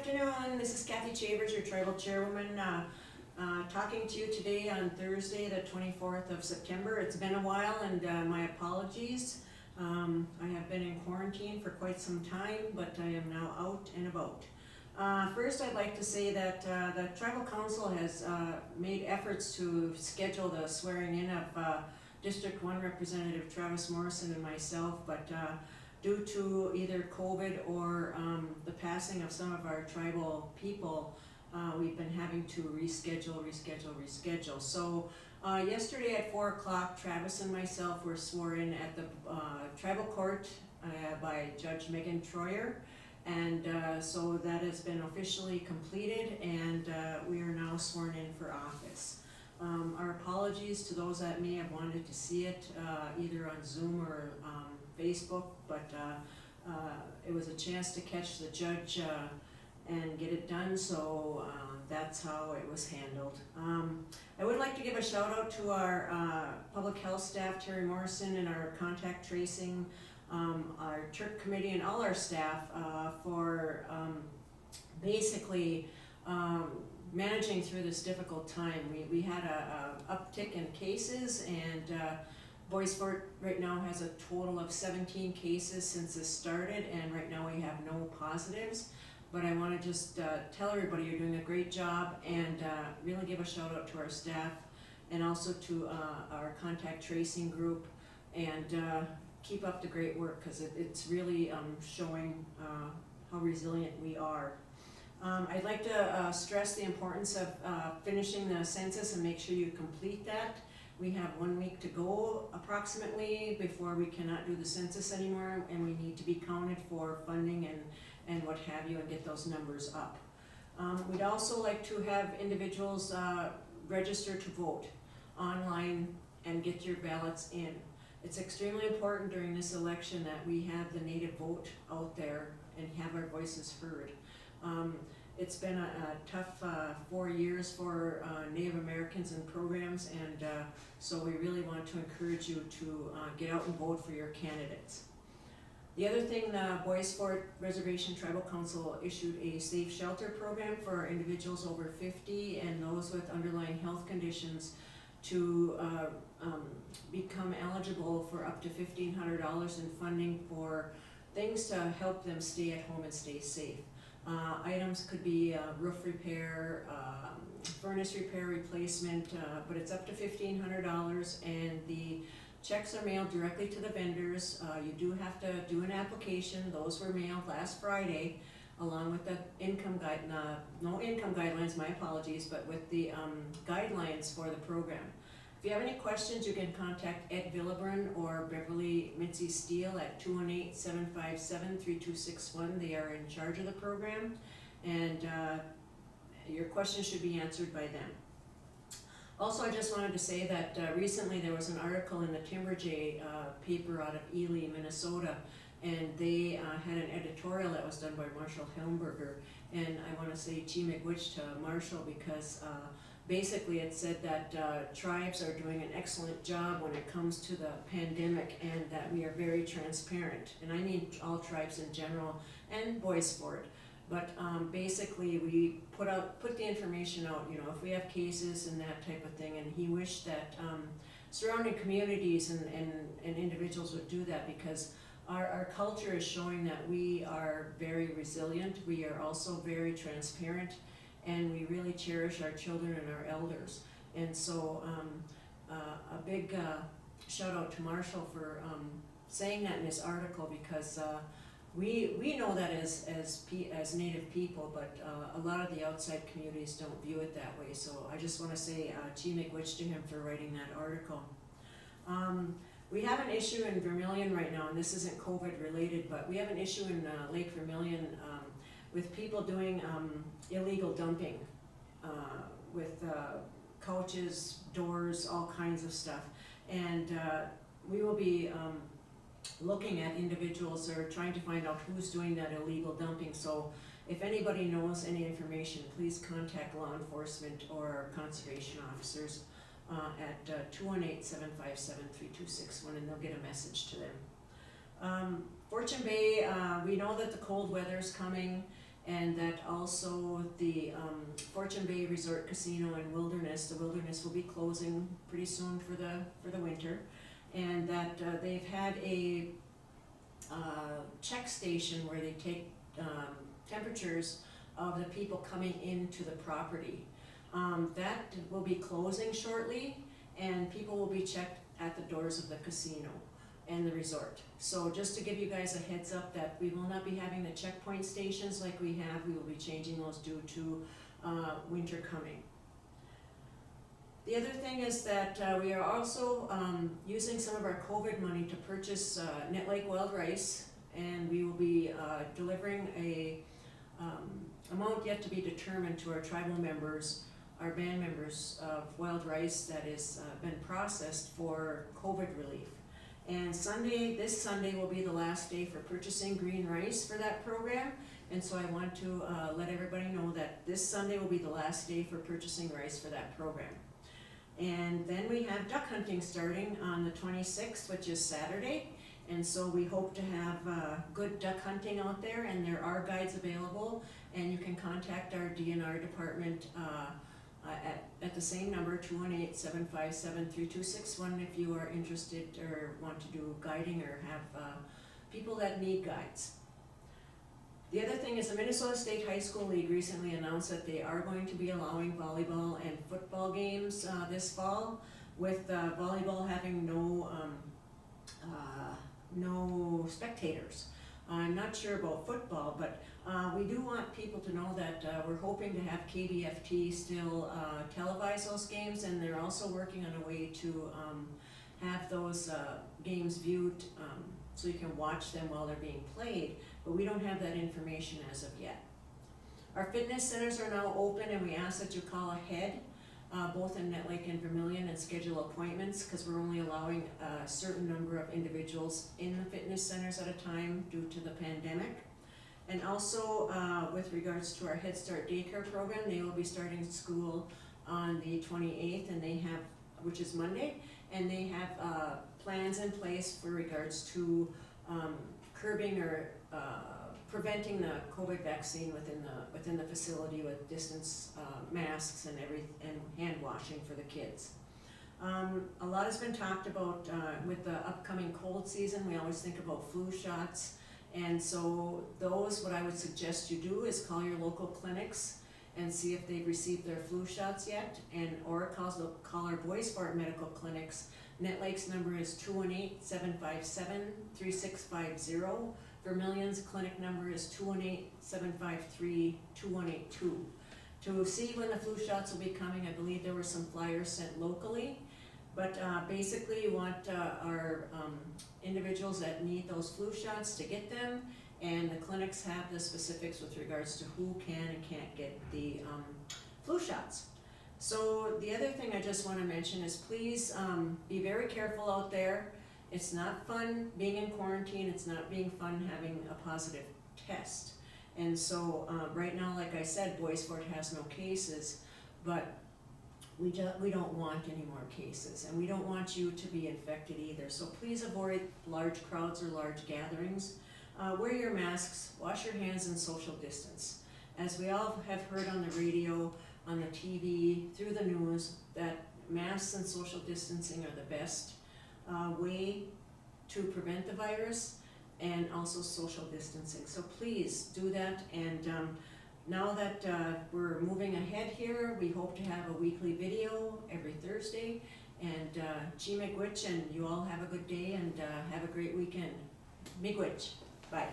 afternoon, this is Kathy Chavers, your tribal chairwoman, talking to you today on Thursday, the 24th of September. It's been a while and my apologies. I have been in quarantine for quite some time, but I am now out and about. First, I'd like to say that the Tribal Council has made efforts to schedule the swearing in of District 1 Representative Travis Morrison and myself, but due to either COVID or the passing of some of our tribal people, we've been having to reschedule. So yesterday at 4 o'clock, Travis and myself were sworn in at the tribal court by Judge Megan Troyer, and so that has been officially completed, and we are now sworn in for office. Our apologies to those that may have wanted to see it either on Zoom or Facebook, but it was a chance to catch the judge and get it done, so that's how it was handled. I would like to give a shout out to our public health staff, Terry Morrison, and our contact tracing, our Turk committee, and all our staff for basically managing through this difficult time. We had a uptick in cases, and Bois Forte right now has a total of 17 cases since this started, and right now we have no positives. But I want to just tell everybody you're doing a great job, and really give a shout out to our staff and also to our contact tracing group, and keep up the great work, because it's really showing how resilient we are. I'd like to stress the importance of finishing the census and make sure you complete that. We have 1 week to go approximately before we cannot do the census anymore, and we need to be counted for funding and what have you, and get those numbers up. We'd also like to have individuals register to vote online and get your ballots in. It's extremely important during this election that we have the native vote out there and have our voices heard. It's been a tough 4 years for Native Americans in programs, and so we really want to encourage you to get out and vote for your candidates. The other thing, the Bois Forte Reservation Tribal Council issued a safe shelter program for individuals over 50 and those with underlying health conditions to become eligible for up to $1,500 in funding for things to help them stay at home and stay safe. Items could be roof repair, furnace repair, replacement, but it's up to $1,500, and the checks are mailed directly to the vendors. You do have to do an application. Those were mailed last Friday, along with the no income guidelines, my apologies, but with the guidelines for the program. If you have any questions, you can contact Ed Villebrun or Beverly Mitzi Steele at 218-757-3261. They are in charge of the program, and your questions should be answered by them. Also, I just wanted to say that recently there was an article in the Timberjay paper out of Ely, Minnesota, and they had an editorial that was done by Marshall Helmberger, and I want to say Chi-miigwech to Marshall, because basically it said that tribes are doing an excellent job when it comes to the pandemic, and that we are very transparent, and I mean all tribes in general and Bois Forte. But basically we put the information out, you know, if we have cases and that type of thing, and he wished that surrounding communities and individuals would do that, because our culture is showing that we are very resilient, we are also very transparent, and we really cherish our children and our elders. And so a big shout out to Marshall for saying that in his article, because we know that as Native people, but a lot of the outside communities don't view it that way. So I just want to say Chi-miigwech to him for writing that article. We have an issue in Vermilion right now, and this isn't COVID related, but we have an issue in Lake Vermilion with people doing illegal dumping with couches, doors, all kinds of stuff. And we will be looking at individuals or trying to find out who's doing that illegal dumping. So if anybody knows any information, please contact law enforcement or conservation officers at 218-757-3261, and they'll get a message to them. Fortune Bay, we know that the cold weather is coming, and that also the Fortune Bay Resort Casino and Wilderness, the Wilderness will be closing pretty soon for the winter, and that they've had a check station where they take temperatures of the people coming into the property. That will be closing shortly, and people will be checked at the doors of the casino and the resort. So just to give you guys a heads up that we will not be having the checkpoint stations like we have. We will be changing those due to winter coming. The other thing is that we are also using some of our COVID money to purchase Net Lake wild rice, and we will be delivering a amount yet to be determined to our tribal members, our band members, of wild rice that is been processed for COVID relief. And this Sunday will be the last day for purchasing green rice for that program, and so I want to let everybody know that this Sunday will be the last day for purchasing rice for that program. And then we have duck hunting starting on the 26th, which is Saturday, and so we hope to have good duck hunting out there, and there are guides available, and you can contact our DNR department at the same number, 218-757-3261, if you are interested or want to do guiding or have people that need guides. The other thing is the Minnesota State High School League recently announced that they are going to be allowing volleyball and football games this fall, with volleyball having no spectators. I'm not sure about football, but we do want people to know that we're hoping to have KBFT still televise those games, and they're also working on a way to have those games viewed so you can watch them while they're being played, but we don't have that information as of yet. Our fitness centers are now open, and we ask that you call ahead, both in Net Lake and Vermilion, and schedule appointments, because we're only allowing a certain number of individuals in the fitness centers at a time due to the pandemic. And also with regards to our Head Start daycare program, they will be starting school on the 28th, and they have, which is Monday, and they have plans in place for regards to curbing or preventing the COVID vaccine within the facility, with distance masks and hand washing for the kids. A lot has been talked about with the upcoming cold season. We always think about flu shots, and so what I would suggest you do is call your local clinics and see if they've received their flu shots yet, or call our Bois medical clinics. Net Lake's number is 218-757-3650. Vermilion's clinic number is 218-753-2182. To see when the flu shots will be coming, I believe there were some flyers sent locally, but basically you want our individuals that need those flu shots to get them, and the clinics have the specifics with regards to who can and can't get the flu shots. So the other thing I just want to mention is please be very careful out there. It's not fun being in quarantine. It's not being fun having a positive test. And so right now, like I said, Forte has no cases, but we don't want any more cases, and we don't want you to be infected either. So please avoid large crowds or large gatherings. Wear your masks, wash your hands, and social distance. As we all have heard on the radio, on the TV, through the news, that masks and social distancing are the best way to prevent the virus, and also social distancing. So please do that, and now that we're moving ahead here, we hope to have a weekly video every Thursday, and Miigwech, and you all have a good day, and have a great weekend. Miigwech. Bye.